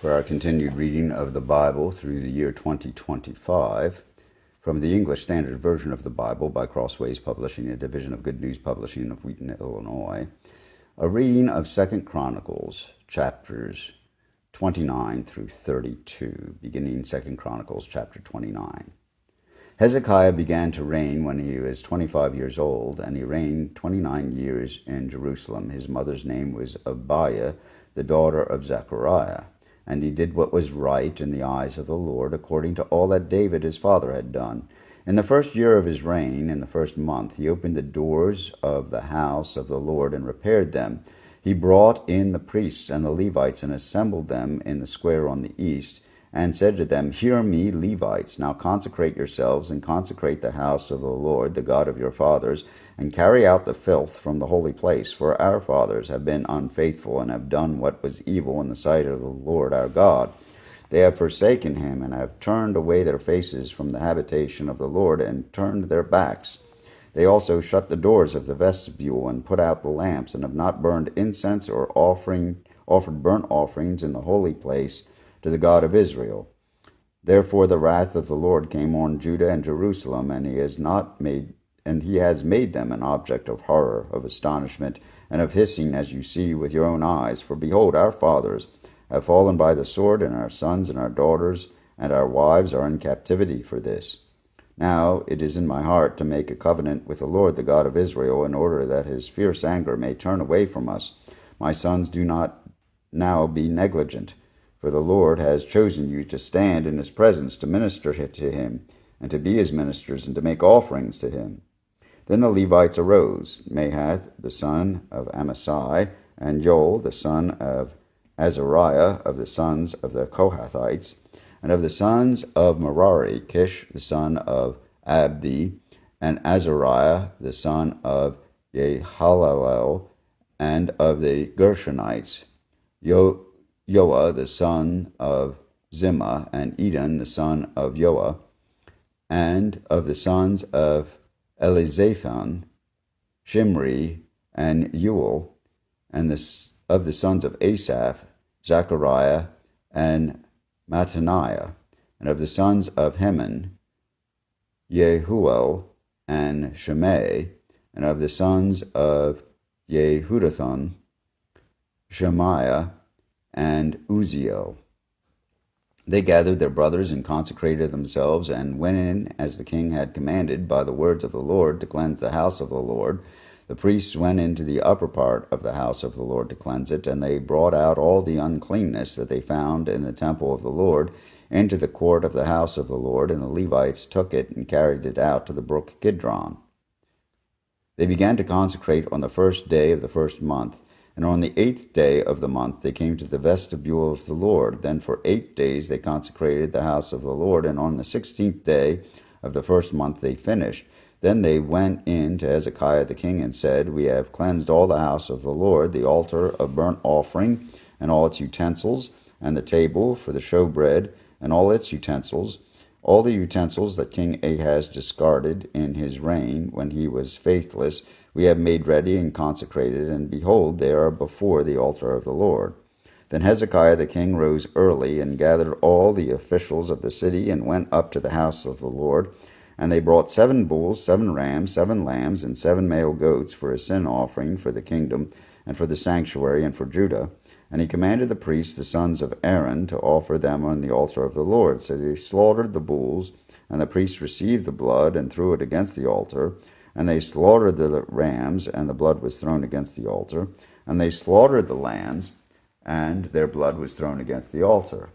for our continued reading of the Bible through the year 2025 from the English Standard Version of the Bible by Crossways Publishing, a division of Good News Publishing of Wheaton, Illinois. A reading of 2 Chronicles, chapters 29 through 32, beginning 2 Chronicles chapter 29. Hezekiah began to reign when he was 25 years old, and he reigned 29 years in Jerusalem. His mother's name was Abiah, the daughter of Zechariah. And he did what was right in the eyes of the Lord, according to all that David his father had done. In the first year of his reign, in the first month, he opened the doors of the house of the Lord and repaired them. He brought in the priests and the Levites and assembled them in the square on the east, and said to them, Hear me, Levites, now consecrate yourselves, and consecrate the house of the Lord, the God of your fathers, and carry out the filth from the holy place, for our fathers have been unfaithful, and have done what was evil in the sight of the Lord our God. They have forsaken him, and have turned away their faces from the habitation of the Lord, and turned their backs. They also shut the doors of the vestibule, and put out the lamps, and have not burned incense or offered burnt offerings in the holy place to the God of Israel. Therefore the wrath of the Lord came on Judah and Jerusalem, and he has made them an object of horror, of astonishment, and of hissing, as you see with your own eyes. For behold, our fathers have fallen by the sword, and our sons and our daughters and our wives are in captivity for this. Now it is in my heart to make a covenant with the Lord, the God of Israel, in order that his fierce anger may turn away from us. My sons, do not now be negligent, for the Lord has chosen you to stand in his presence, to minister to him, and to be his ministers, and to make offerings to him. Then the Levites arose, Mahath the son of Amasai, and Joel the son of Azariah, of the sons of the Kohathites, and of the sons of Merari, Kish the son of Abdi, and Azariah the son of Jehalalel, and of the Gershonites, Joah the son of Zimmah, and Eden the son of Joah, and of the sons of Elizaphan, Shimri, and Uel, and of the sons of Asaph, Zechariah, and Mattaniah, and of the sons of Heman, Jehuel, and Shimei, and of the sons of Jehudathon, Shemaiah, and Uziel. They gathered their brothers and consecrated themselves, and went in as the king had commanded by the words of the Lord to cleanse the house of the Lord. The priests went into the upper part of the house of the Lord to cleanse it, and they brought out all the uncleanness that they found in the temple of the Lord into the court of the house of the Lord, and the Levites took it and carried it out to the brook Kidron. They began to consecrate on the first day of the first month, and on the 8th day of the month they came to the vestibule of the Lord. Then for 8 days they consecrated the house of the Lord, and on the 16th day of the first month they finished. Then they went in to Hezekiah the king and said, We have cleansed all the house of the Lord, the altar of burnt offering, and all its utensils, and the table for the showbread, and all its utensils, all the utensils that King Ahaz discarded in his reign when he was faithless, we have made ready and consecrated, and behold, they are before the altar of the Lord. Then Hezekiah the king rose early, and gathered all the officials of the city, and went up to the house of the Lord. And they brought 7 bulls, 7 rams, 7 lambs, and 7 male goats for a sin offering for the kingdom, and for the sanctuary, and for Judah. And he commanded the priests, the sons of Aaron, to offer them on the altar of the Lord. So they slaughtered the bulls, and the priests received the blood, and threw it against the altar. And they slaughtered the rams, and the blood was thrown against the altar. And they slaughtered the lambs, and their blood was thrown against the altar.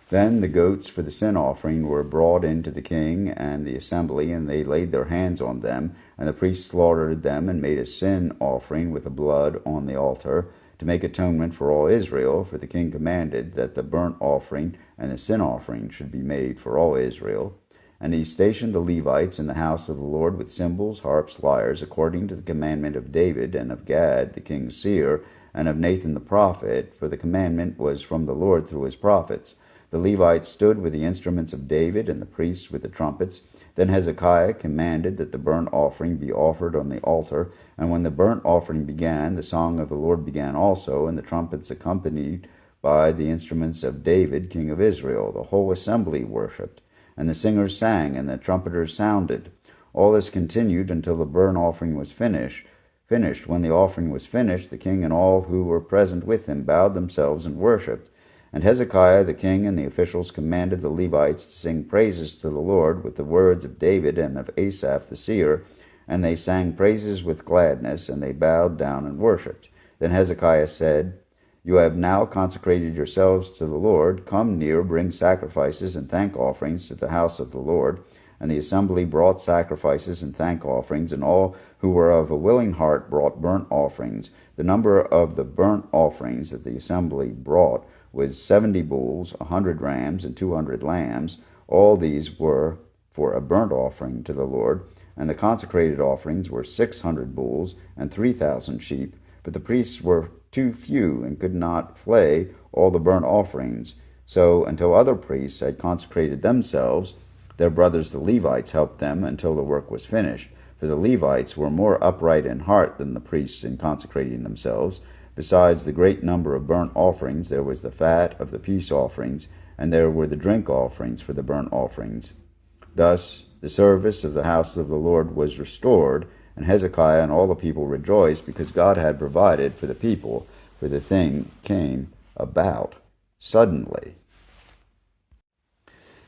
Then the goats for the sin offering were brought in to the king and the assembly, and they laid their hands on them. And the priests slaughtered them, and made a sin offering with the blood on the altar, to make atonement for all Israel. For the king commanded that the burnt offering and the sin offering should be made for all Israel. And he stationed the Levites in the house of the Lord with cymbals, harps, lyres, according to the commandment of David, and of Gad the king's seer, and of Nathan the prophet, for the commandment was from the Lord through his prophets. The Levites stood with the instruments of David, and the priests with the trumpets. Then Hezekiah commanded that the burnt offering be offered on the altar. And when the burnt offering began, the song of the Lord began also, and the trumpets accompanied by the instruments of David, king of Israel. The whole assembly worshipped, and the singers sang, and the trumpeters sounded. All this continued until the burnt offering was finished. When the offering was finished, the king and all who were present with him bowed themselves and worshipped. And Hezekiah the king and the officials commanded the Levites to sing praises to the Lord with the words of David and of Asaph the seer, and they sang praises with gladness, and they bowed down and worshipped. Then Hezekiah said, "You have now consecrated yourselves to the Lord. Come near, bring sacrifices and thank offerings to the house of the Lord." And the assembly brought sacrifices and thank offerings, and all who were of a willing heart brought burnt offerings. The number of the burnt offerings that the assembly brought was 70 bulls, 100 rams, and 200 lambs. All these were for a burnt offering to the Lord. And the consecrated offerings were 600 bulls and 3,000 sheep. But the priests were too few and could not flay all the burnt offerings. So until other priests had consecrated themselves, their brothers the Levites helped them until the work was finished. For the Levites were more upright in heart than the priests in consecrating themselves. Besides the great number of burnt offerings, there was the fat of the peace offerings, and there were the drink offerings for the burnt offerings. Thus the service of the house of the Lord was restored, and Hezekiah and all the people rejoiced, because God had provided for the people, for the thing came about suddenly.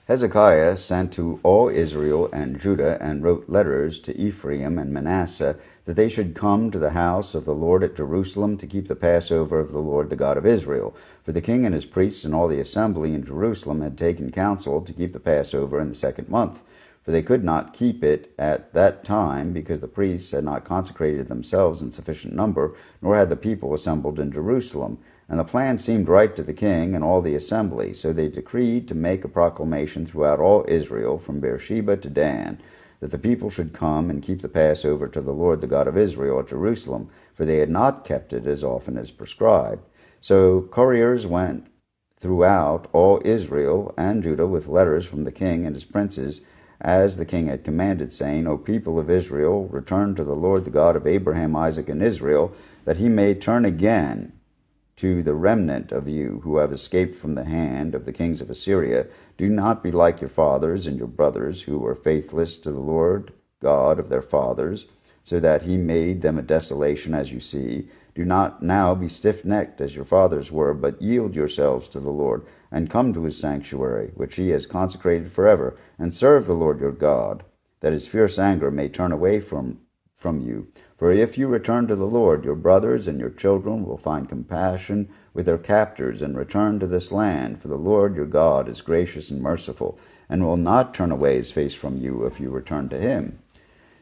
Hezekiah sent to all Israel and Judah, and wrote letters to Ephraim and Manasseh, that they should come to the house of the Lord at Jerusalem to keep the Passover of the Lord the God of Israel. For the king and his priests and all the assembly in Jerusalem had taken counsel to keep the Passover in the 2nd month. For they could not keep it at that time, because the priests had not consecrated themselves in sufficient number, nor had the people assembled in Jerusalem. And the plan seemed right to the king and all the assembly. So they decreed to make a proclamation throughout all Israel, from Beersheba to Dan, that the people should come and keep the Passover to the Lord the God of Israel at Jerusalem, for they had not kept it as often as prescribed. So couriers went throughout all Israel and Judah with letters from the king and his princes, as the king had commanded, saying, O people of Israel, return to the Lord the God of Abraham, Isaac, and Israel, that he may turn again to the remnant of you who have escaped from the hand of the kings of Assyria. Do not be like your fathers and your brothers, who were faithless to the Lord God of their fathers, so that he made them a desolation, as you see. Do not now be stiff-necked as your fathers were, but yield yourselves to the Lord, and come to his sanctuary, which he has consecrated forever, and serve the Lord your God, that his fierce anger may turn away from you. For if you return to the Lord, your brothers and your children will find compassion with their captors, and return to this land. For the Lord your God is gracious and merciful, and will not turn away his face from you if you return to him.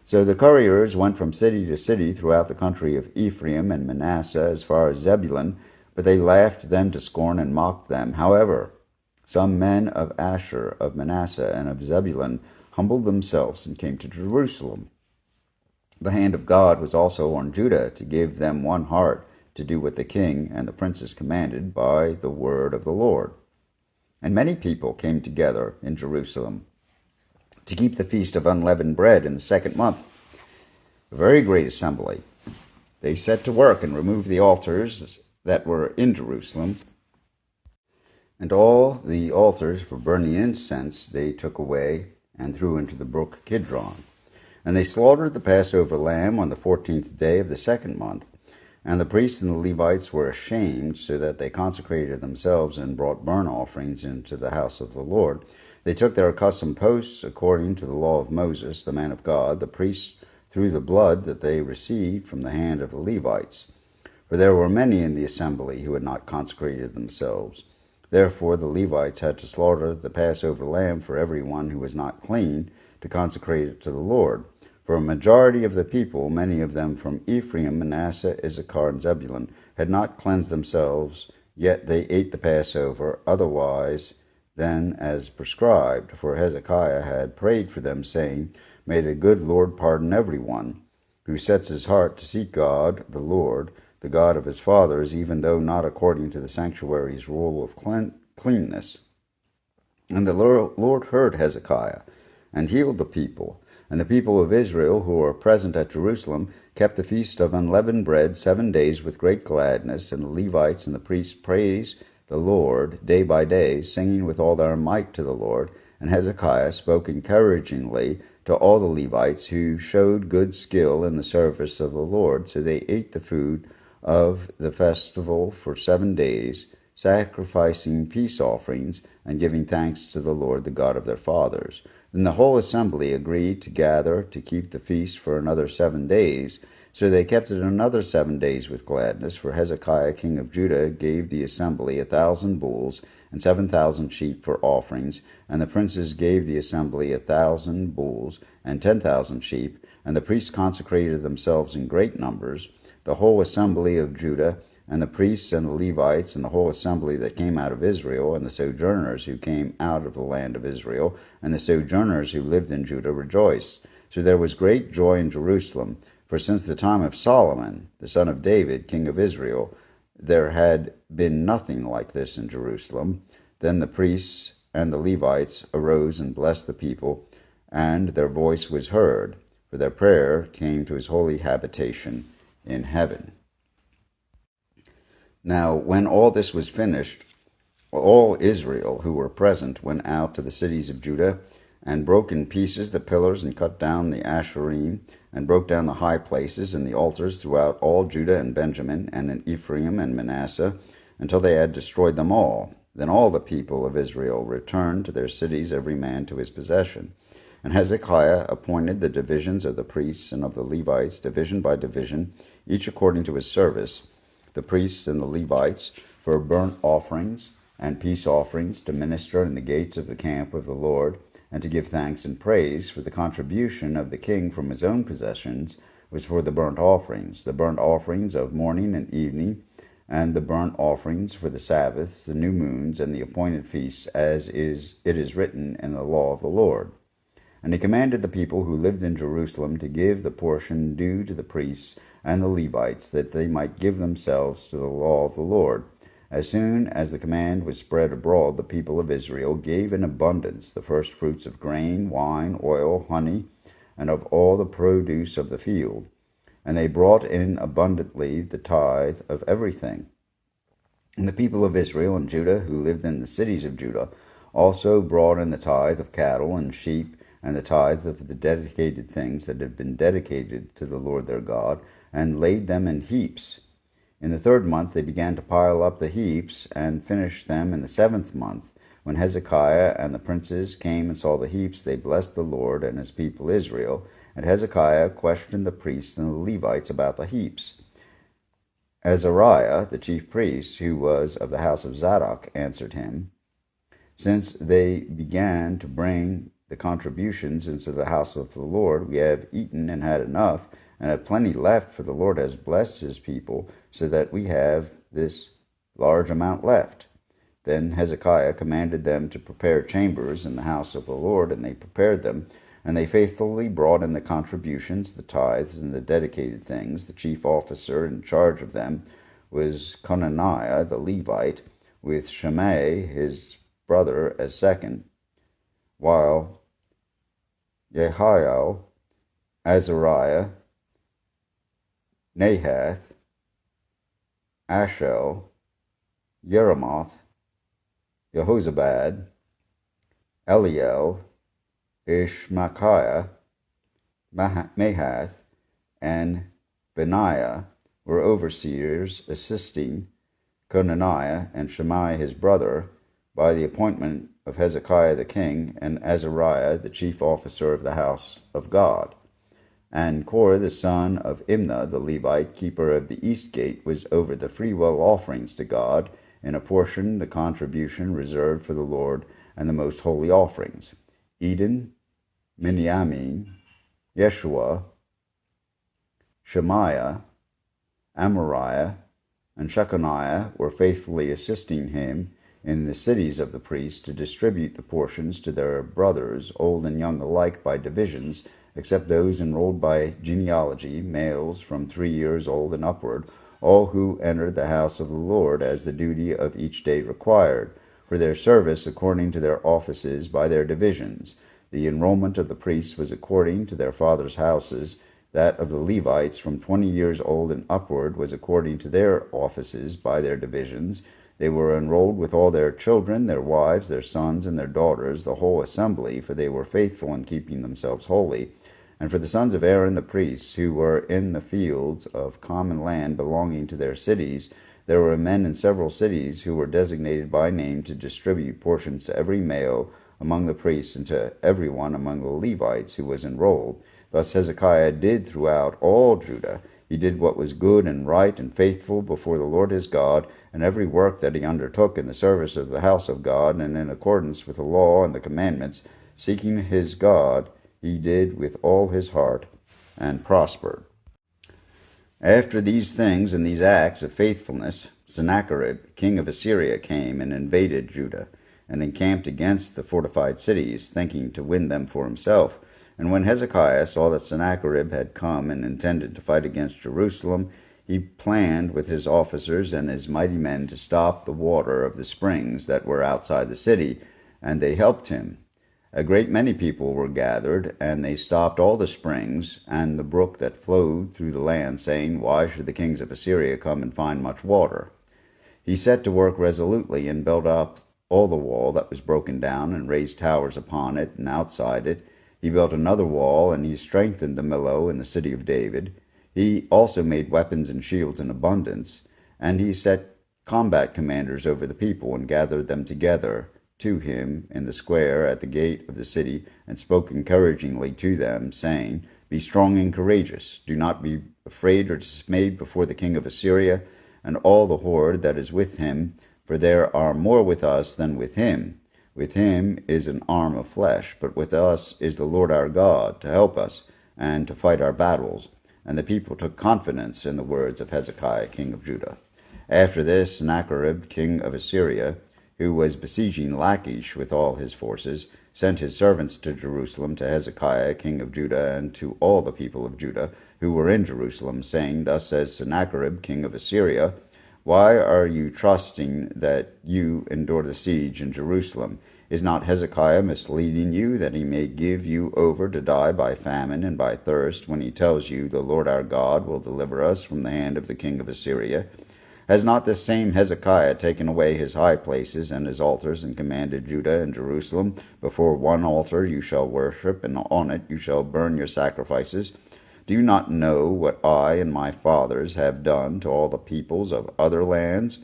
So the couriers went from city to city throughout the country of Ephraim and Manasseh as far as Zebulun, but they laughed them to scorn and mocked them. However, some men of Asher, of Manasseh, and of Zebulun humbled themselves and came to Jerusalem. The hand of God was also on Judah, to give them one heart to do what the king and the princes commanded by the word of the Lord. And many people came together in Jerusalem to keep the feast of unleavened bread in the 2nd month, a very great assembly. They set to work and removed the altars that were in Jerusalem, and all the altars for burning incense they took away and threw into the brook Kidron. And they slaughtered the Passover lamb on the 14th day of the 2nd month. And the priests and the Levites were ashamed, so that they consecrated themselves and brought burnt offerings into the house of the Lord. They took their accustomed posts according to the law of Moses, the man of God. The priests threw the blood that they received from the hand of the Levites. For there were many in the assembly who had not consecrated themselves. Therefore the Levites had to slaughter the Passover lamb for everyone who was not clean, to consecrate it to the Lord. For a majority of the people, many of them from Ephraim, Manasseh, Issachar, and Zebulun, had not cleansed themselves, yet they ate the Passover otherwise than as prescribed. For Hezekiah had prayed for them, saying, May the good Lord pardon everyone who sets his heart to seek God, the Lord, the God of his fathers, even though not according to the sanctuary's rule of cleanness. And the Lord heard Hezekiah, and healed the people. And the people of Israel who were present at Jerusalem kept the feast of unleavened bread 7 days with great gladness. And the Levites and the priests praised the Lord day by day, singing with all their might to the Lord. And Hezekiah spoke encouragingly to all the Levites, who showed good skill in the service of the Lord. So they ate the food of the festival for 7 days, sacrificing peace offerings and giving thanks to the Lord, the God of their fathers. Then the whole assembly agreed to gather to keep the feast for another 7 days. So they kept it another 7 days with gladness, for Hezekiah king of Judah gave the assembly 1,000 bulls and 7,000 sheep for offerings, and the princes gave the assembly 1,000 bulls and 10,000 sheep, and the priests consecrated themselves in great numbers. The whole assembly of Judah, and the priests and the Levites, and the whole assembly that came out of Israel, and the sojourners who came out of the land of Israel, and the sojourners who lived in Judah rejoiced. So there was great joy in Jerusalem, for since the time of Solomon, the son of David, king of Israel, there had been nothing like this in Jerusalem. Then the priests and the Levites arose and blessed the people, and their voice was heard, for their prayer came to his holy habitation in heaven. Now, when all this was finished, all Israel who were present went out to the cities of Judah, and broke in pieces the pillars, and cut down the Asherim, and broke down the high places and the altars throughout all Judah and Benjamin, and in Ephraim and Manasseh, until they had destroyed them all. Then all the people of Israel returned to their cities, every man to his possession. And Hezekiah appointed the divisions of the priests and of the Levites, division by division, each according to his service, the priests and the Levites for burnt offerings and peace offerings, to minister in the gates of the camp of the Lord, and to give thanks and praise. For the contribution of the king from his own possessions was for the burnt offerings of morning and evening, and the burnt offerings for the Sabbaths, the new moons, and the appointed feasts, as it is written in the law of the Lord. And he commanded the people who lived in Jerusalem to give the portion due to the priests and the Levites, that they might give themselves to the law of the Lord. As soon as the command was spread abroad, the people of Israel gave in abundance the first fruits of grain, wine, oil, honey, and of all the produce of the field. And they brought in abundantly the tithe of everything. And the people of Israel and Judah, who lived in the cities of Judah, also brought in the tithe of cattle and sheep, and the tithe of the dedicated things that had been dedicated to the Lord their God, and laid them in heaps. In the 3rd month they began to pile up the heaps, and finished them in the 7th month. When Hezekiah and the princes came and saw the heaps, they blessed the Lord and his people Israel. And Hezekiah questioned the priests and the Levites about the heaps. Azariah, the chief priest, who was of the house of Zadok, answered him, "Since they began to bring the contributions into the house of the Lord, we have eaten and had enough, and have plenty left, for the Lord has blessed his people, so that we have this large amount left." Then Hezekiah commanded them to prepare chambers in the house of the Lord, and they prepared them. And they faithfully brought in the contributions, the tithes, and the dedicated things. The chief officer in charge of them was Conaniah the Levite, with Shimei his brother as second, while Jehiel, Azariah, Nahath, Ashel, Yeremoth, Jehozabad, Eliel, Ishmachiah, Mahath, and Benaiah were overseers, assisting Conaniah and Shimei his brother, by the appointment of Hezekiah the king, and Azariah the chief officer of the house of God. And Korah the son of Imnah the Levite, keeper of the east gate, was over the freewill offerings to God, in a portion the contribution reserved for the Lord, and the most holy offerings. Eden, Miniamin, Yeshua, Shemaiah, Amariah, and Shechaniah were faithfully assisting him in the cities of the priests to distribute the portions to their brothers, old and young alike, by divisions, except those enrolled by genealogy, males from 3 years old and upward, all who entered the house of the Lord, as the duty of each day required, for their service according to their offices by their divisions. The enrollment of the priests was according to their fathers' houses. That of the Levites from 20 years old and upward was according to their offices by their divisions. They were enrolled with all their children, their wives, their sons, and their daughters, the whole assembly, for they were faithful in keeping themselves holy. And for the sons of Aaron the priests, who were in the fields of common land belonging to their cities, there were men in several cities who were designated by name to distribute portions to every male among the priests and to every one among the Levites who was enrolled. Thus Hezekiah did throughout all Judah. He did what was good and right and faithful before the Lord his God, and every work that he undertook in the service of the house of God, and in accordance with the law and the commandments, seeking his God, he did with all his heart, and prospered. After these things and these acts of faithfulness, Sennacherib, king of Assyria, came and invaded Judah, and encamped against the fortified cities, thinking to win them for himself. And when Hezekiah saw that Sennacherib had come and intended to fight against Jerusalem, he planned with his officers and his mighty men to stop the water of the springs that were outside the city, and they helped him. A great many people were gathered, and they stopped all the springs and the brook that flowed through the land, saying, Why should the kings of Assyria come and find much water? He set to work resolutely and built up all the wall that was broken down, and raised towers upon it and outside it. He built another wall, and he strengthened the Millo in the city of David. He also made weapons and shields in abundance, and he set combat commanders over the people, and gathered them together to him in the square at the gate of the city, and spoke encouragingly to them, saying, Be strong and courageous. Do not be afraid or dismayed before the king of Assyria, and all the horde that is with him, for there are more with us than with him. With him is an arm of flesh, but with us is the Lord our God, to help us, and to fight our battles. And the people took confidence in the words of Hezekiah king of Judah. After this, Sennacherib king of Assyria, who was besieging Lachish with all his forces, sent his servants to Jerusalem to Hezekiah king of Judah, and to all the people of Judah who were in Jerusalem, saying, Thus says Sennacherib king of Assyria, Why are you trusting that you endure the siege in Jerusalem? Is not Hezekiah misleading you, that he may give you over to die by famine and by thirst, when he tells you, The Lord our God will deliver us from the hand of the king of Assyria? Has not this same Hezekiah taken away his high places and his altars, and commanded Judah and Jerusalem, Before one altar you shall worship, and on it you shall burn your sacrifices? Do you not know what I and my fathers have done to all the peoples of other lands?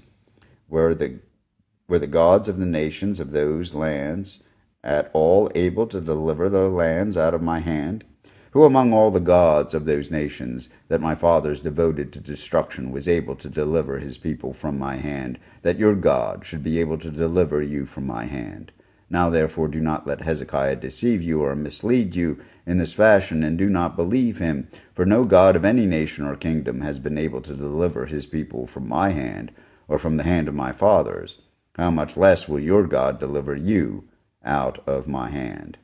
Were the gods of the nations of those lands at all able to deliver their lands out of my hand? Who among all the gods of those nations that my fathers devoted to destruction was able to deliver his people from my hand, that your God should be able to deliver you from my hand? Now therefore do not let Hezekiah deceive you or mislead you in this fashion, and do not believe him. For no God of any nation or kingdom has been able to deliver his people from my hand, or from the hand of my fathers. How much less will your God deliver you out of my hand?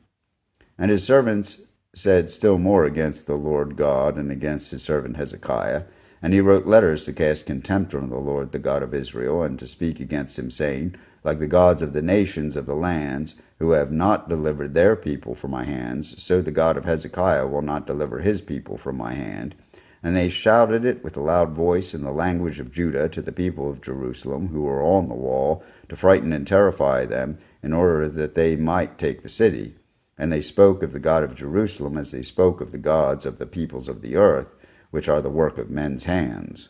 And his servants said still more against the Lord God and against his servant Hezekiah. And he wrote letters to cast contempt on the Lord, the God of Israel, and to speak against him, saying, Like the gods of the nations of the lands, who have not delivered their people from my hands, so the God of Hezekiah will not deliver his people from my hand. And they shouted it with a loud voice in the language of Judah to the people of Jerusalem, who were on the wall, to frighten and terrify them, in order that they might take the city. And they spoke of the God of Jerusalem as they spoke of the gods of the peoples of the earth, which are the work of men's hands.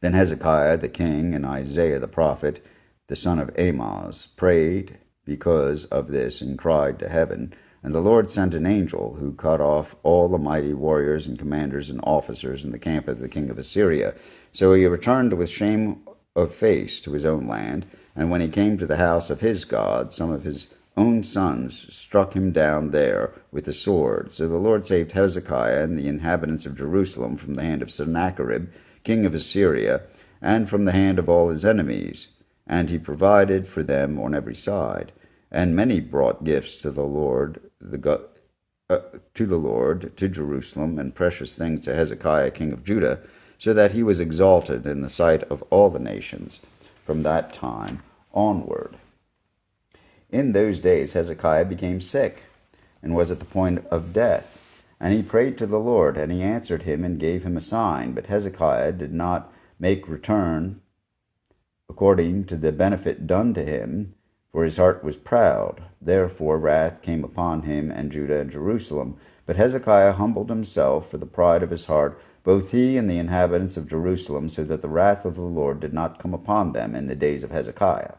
Then Hezekiah the king and Isaiah the prophet, the son of Amoz, prayed because of this, and cried to heaven. And the Lord sent an angel, who cut off all the mighty warriors and commanders and officers in the camp of the king of Assyria. So he returned with shame of face to his own land. And when he came to the house of his God, some of his own sons struck him down there with the sword. So the Lord saved Hezekiah and the inhabitants of Jerusalem from the hand of Sennacherib, king of Assyria, and from the hand of all his enemies. And he provided for them on every side. And many brought gifts to the Lord, to Jerusalem, and precious things to Hezekiah king of Judah, so that he was exalted in the sight of all the nations from that time onward. In those days Hezekiah became sick, and was at the point of death. And he prayed to the Lord, and he answered him and gave him a sign. But Hezekiah did not make return according to the benefit done to him, for his heart was proud. Therefore wrath came upon him and Judah and Jerusalem. But Hezekiah humbled himself for the pride of his heart, both he and the inhabitants of Jerusalem, so that the wrath of the Lord did not come upon them in the days of Hezekiah.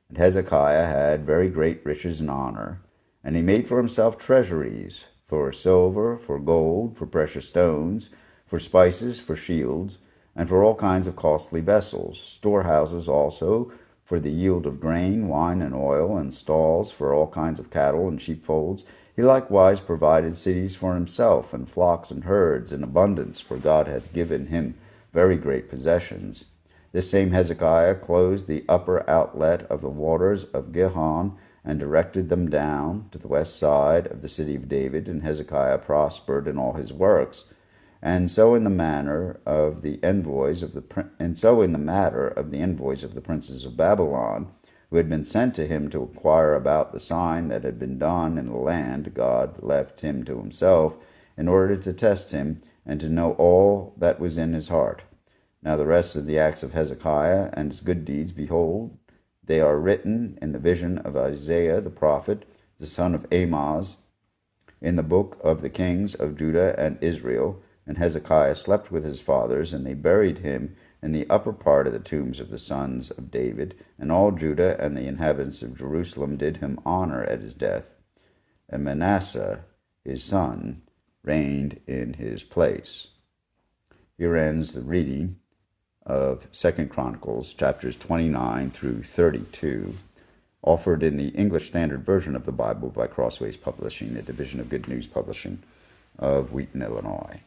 And Hezekiah had very great riches and honor, and he made for himself treasuries, for silver, for gold, for precious stones, for spices, for shields, and for all kinds of costly vessels, storehouses also for the yield of grain, wine, and oil, and stalls for all kinds of cattle and sheepfolds. He likewise provided cities for himself, and flocks and herds in abundance, for God hath given him very great possessions. This same Hezekiah closed the upper outlet of the waters of Gihon, and directed them down to the west side of the city of David, and Hezekiah prospered in all his works. And so in the matter of the envoys of the princes of Babylon, who had been sent to him to inquire about the sign that had been done in the land, God left him to himself, in order to test him, and to know all that was in his heart. Now the rest of the acts of Hezekiah and his good deeds, behold, they are written in the vision of Isaiah the prophet, the son of Amoz, in the book of the kings of Judah and Israel. And Hezekiah slept with his fathers, and they buried him in the upper part of the tombs of the sons of David. And all Judah and the inhabitants of Jerusalem did him honor at his death. And Manasseh, his son, reigned in his place. Here ends the reading of 2 Chronicles, chapters 29 through 32, offered in the English Standard Version of the Bible by Crossways Publishing, a division of Good News Publishing of Wheaton, Illinois.